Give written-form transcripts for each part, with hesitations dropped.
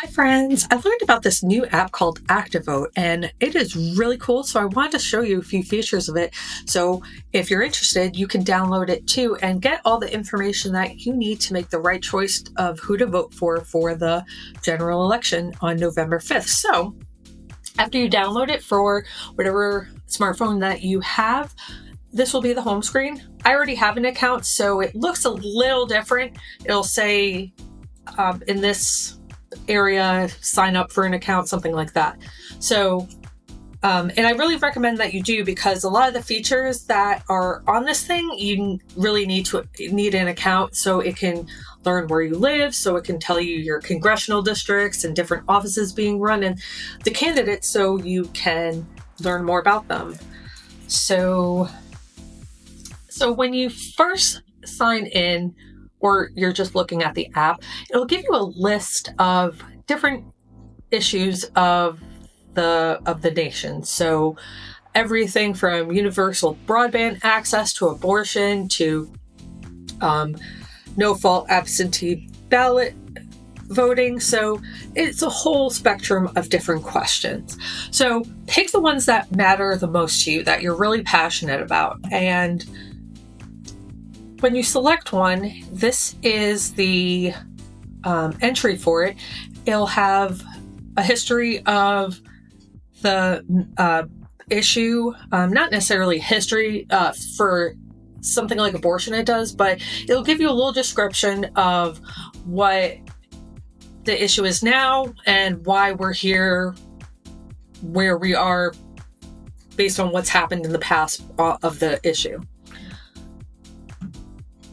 Hi friends, I learned about this new app called ActiVote and it is really cool, so I wanted to show you a few features of it. So if you're interested, you can download it too and get all the information that you need to make the right choice of who to vote for the general election on November 5th. So after you download it for whatever smartphone that you have, this will be the home screen. I already have an account, so it looks a little different. It'll say in this area, sign up for an account, something like that. So, and I really recommend that you do, because a lot of the features that are on this thing, you really need an account, so it can learn where you live, so it can tell you your congressional districts and different offices being run and the candidates, so you can learn more about them. So when you first sign in, or you're just looking at the app, it'll give you a list of different issues of the nation. So everything from universal broadband access to abortion to no-fault absentee ballot voting. So it's a whole spectrum of different questions. So pick the ones that matter the most to you, that you're really passionate about. And when you select one, this is the entry for it. It'll have a history of the issue, not necessarily history for something like abortion it does, but it'll give you a little description of what the issue is now and why we're here where we are based on what's happened in the past of the issue.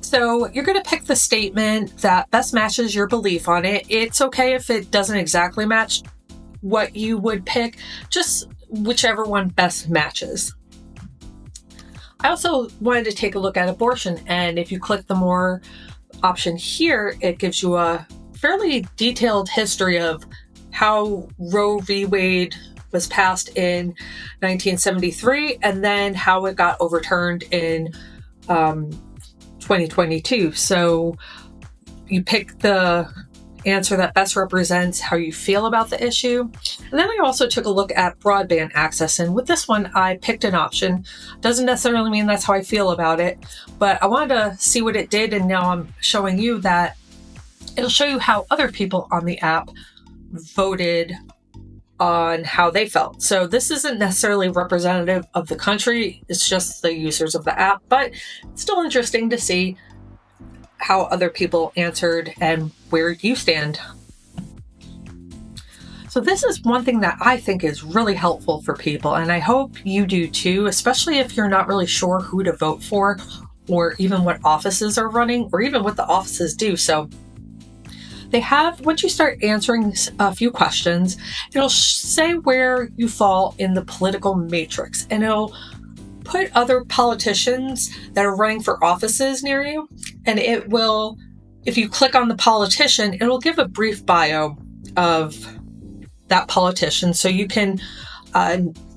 So you're going to pick the statement that best matches your belief on it. It's okay if it doesn't exactly match what you would pick, just whichever one best matches. I also wanted to take a look at abortion, and if you click the more option here, it gives you a fairly detailed history of how Roe v. Wade was passed in 1973 and then how it got overturned in 2022. So you pick the answer that best represents how you feel about the issue. And then I also took a look at broadband access, and with this one I picked an option. Doesn't necessarily mean that's how I feel about it, but I wanted to see what it did, and now I'm showing you that it'll show you how other people on the app voted on how they felt. So this isn't necessarily representative of the country, it's just the users of the app, but it's still interesting to see how other people answered and where you stand. So this is one thing that I think is really helpful for people, and I hope you do too, especially if you're not really sure who to vote for, or even what offices are running, or even what the offices do. So they have, once you start answering a few questions, it'll say where you fall in the political matrix, and it'll put other politicians that are running for offices near you, and it will, if you click on the politician, it'll give a brief bio of that politician, so you can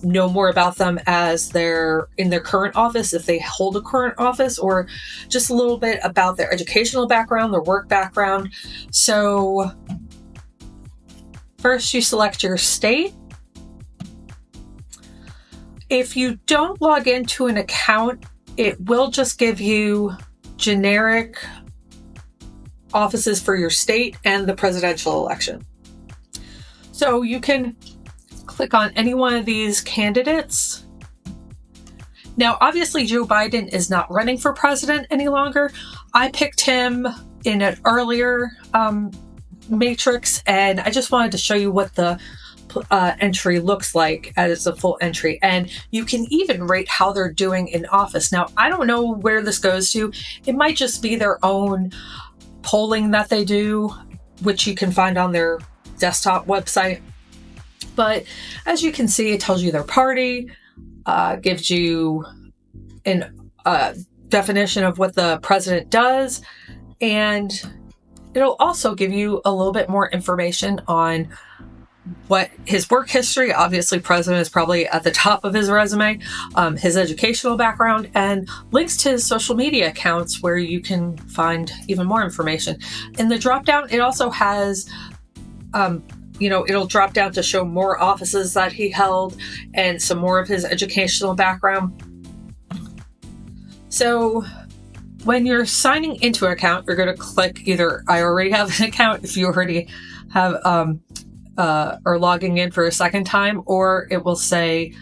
know more about them as they're in their current office, if they hold a current office, or just a little bit about their educational background, their work background. So first you select your state. If you don't log into an account, it will just give you generic offices for your state and the presidential election. So you can click on any one of these candidates. Now, obviously, Joe Biden is not running for president any longer. I picked him in an earlier matrix, and I just wanted to show you what the entry looks like as a full entry. And you can even rate how they're doing in office. Now, I don't know where this goes to. It might just be their own polling that they do, which you can find on their desktop website. But as you can see, it tells you their party, gives you a definition of what the president does, and it'll also give you a little bit more information on what his work history, obviously president is probably at the top of his resume, his educational background, and links to his social media accounts where you can find even more information. In the drop down, it also has it'll drop down to show more offices that he held and some more of his educational background. So when you're signing into an account, you're going to click either I already have an account if you already have are logging in for a second time, or it will say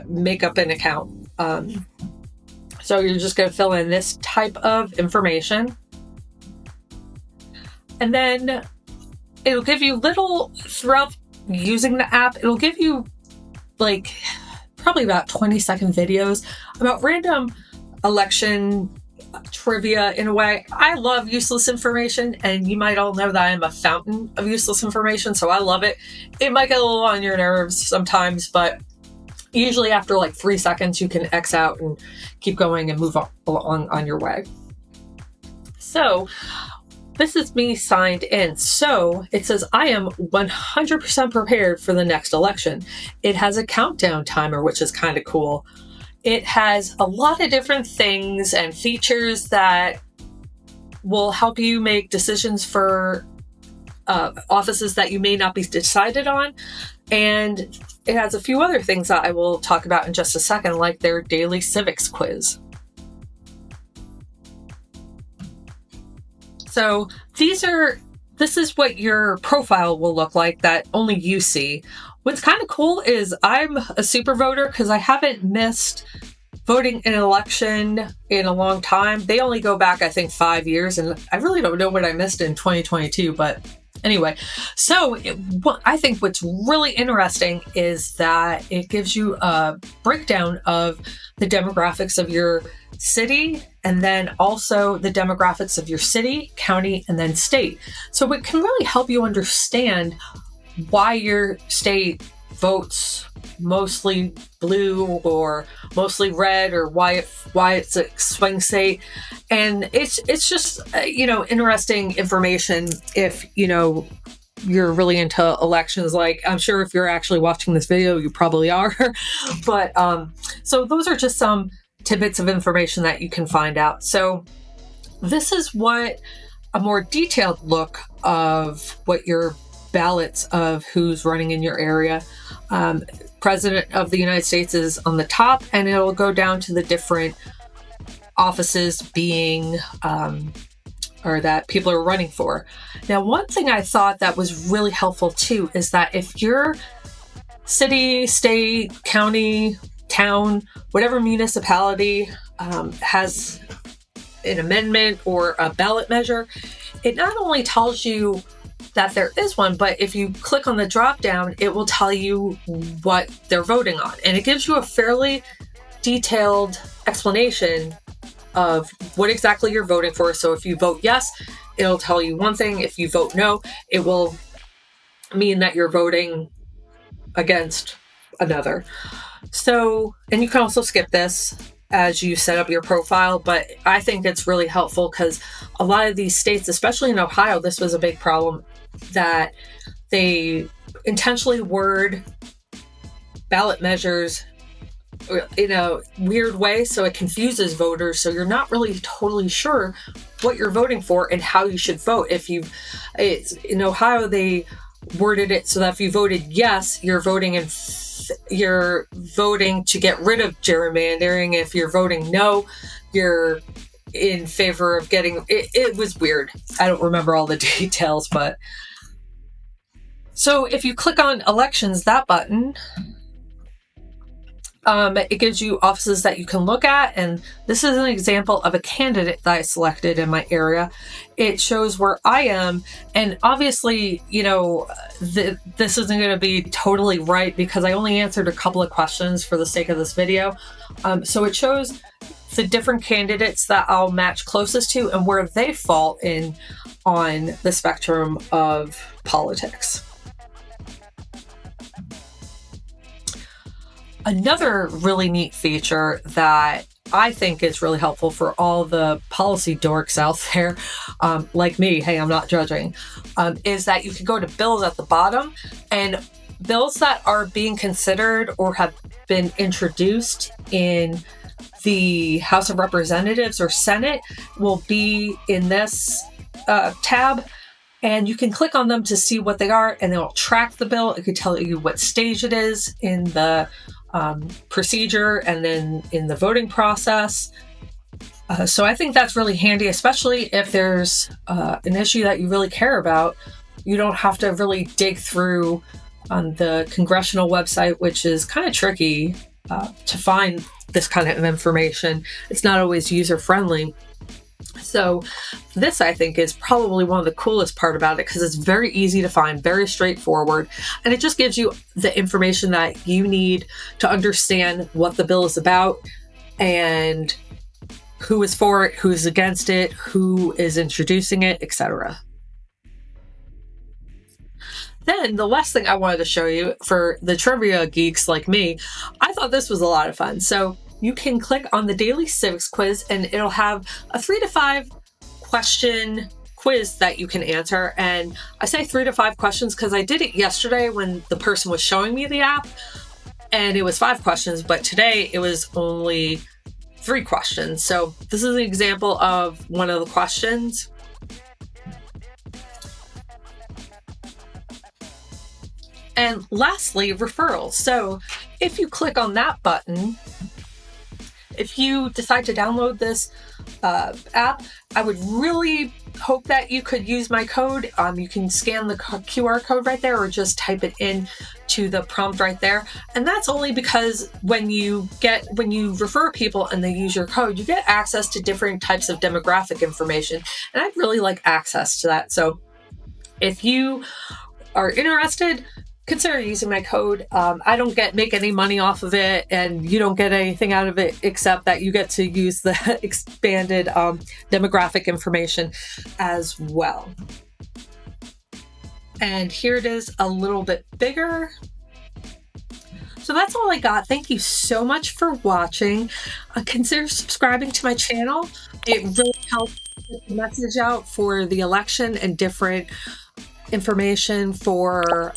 make up an account. So you're just going to fill in this type of information. And then it'll give you throughout using the app, it'll give you like probably about 20-second videos about random election trivia in a way. I love useless information, and you might all know that I am a fountain of useless information, so I love it. It might get a little on your nerves sometimes, but usually after like 3 seconds, you can X out and keep going and move along on your way. So this is me signed in. So it says I am 100% prepared for the next election. It has a countdown timer, which is kind of cool. It has a lot of different things and features that will help you make decisions for offices that you may not be decided on. And it has a few other things that I will talk about in just a second, like their daily civics quiz. So this is what your profile will look like that only you see. What's kind of cool is I'm a super voter because I haven't missed voting in an election in a long time. They only go back, I think, 5 years, and I really don't know what I missed in 2022, but anyway. So I think what's really interesting is that it gives you a breakdown of the demographics of your city, and then also the demographics of your city, county, and then state. So it can really help you understand why your state votes mostly blue or mostly red, or why it's a swing state. And it's just interesting information if you're really into elections. Like, I'm sure if you're actually watching this video, you probably are. But so those are just some tidbits of information that you can find out. So this is what a more detailed look of what your ballots of who's running in your area. President of the United States is on the top, and it'll go down to the different offices being or that people are running for. Now, one thing I thought that was really helpful too is that if your city, state, county, town, whatever municipality has an amendment or a ballot measure, it not only tells you that there is one, but if you click on the drop down, it will tell you what they're voting on. And it gives you a fairly detailed explanation of what exactly you're voting for. So if you vote yes, it'll tell you one thing. If you vote no, it will mean that you're voting against another. So, and you can also skip this as you set up your profile, but I think it's really helpful because a lot of these states, especially in Ohio, this was a big problem, that they intentionally word ballot measures in a weird way so it confuses voters, so you're not really totally sure what you're voting for and how you should vote. In Ohio, they worded it so that if you voted yes, you're voting to get rid of gerrymandering. If you're voting no, you're in favor of getting it was weird. I don't remember all the details, but so if you click on elections, that button, it gives you offices that you can look at, and this is an example of a candidate that I selected in my area. It shows where I am, and obviously, this isn't going to be totally right because I only answered a couple of questions for the sake of this video. So it shows the different candidates that I'll match closest to and where they fall in on the spectrum of politics. Another really neat feature that I think is really helpful for all the policy dorks out there, like me, hey, I'm not judging, is that you can go to bills at the bottom, and bills that are being considered or have been introduced in the House of Representatives or Senate will be in this tab. And you can click on them to see what they are, and they'll track the bill. It could tell you what stage it is in the procedure and then in the voting process. So I think that's really handy, especially if there's an issue that you really care about. You don't have to really dig through on the congressional website, which is kind of tricky to find this kind of information. It's not always user-friendly. So this, I think, is probably one of the coolest part about it, because it's very easy to find, very straightforward, and it just gives you the information that you need to understand what the bill is about and who is for it, who's against it, who is introducing it, etc. Then the last thing I wanted to show you for the trivia geeks like me, I thought this was a lot of fun. So you can click on the daily civics quiz, and it'll have a 3 to 5 question quiz that you can answer. And I say 3 to 5 questions because I did it yesterday when the person was showing me the app, and it was 5 questions, but today it was only 3 questions. So this is an example of one of the questions. And lastly, referrals. So if you click on that button, if you decide to download this app, I would really hope that you could use my code. You can scan the QR code right there, or just type it in to the prompt right there. And that's only because when you refer people and they use your code, you get access to different types of demographic information. And I'd really like access to that. So if you are interested, consider using my code. I don't make any money off of it, and you don't get anything out of it except that you get to use the expanded demographic information as well. And here it is a little bit bigger. So that's all I got. Thank you so much for watching. Consider subscribing to my channel. It really helps get the message out for the election and different information for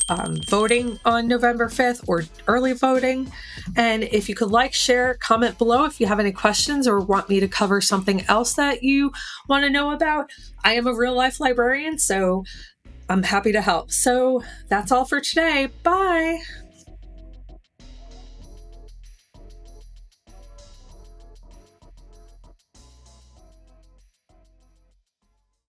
voting on November 5th or early voting. And if you could like, share, comment below if you have any questions or want me to cover something else that you want to know about. I am a real life librarian, so I'm happy to help. So that's all for today. Bye.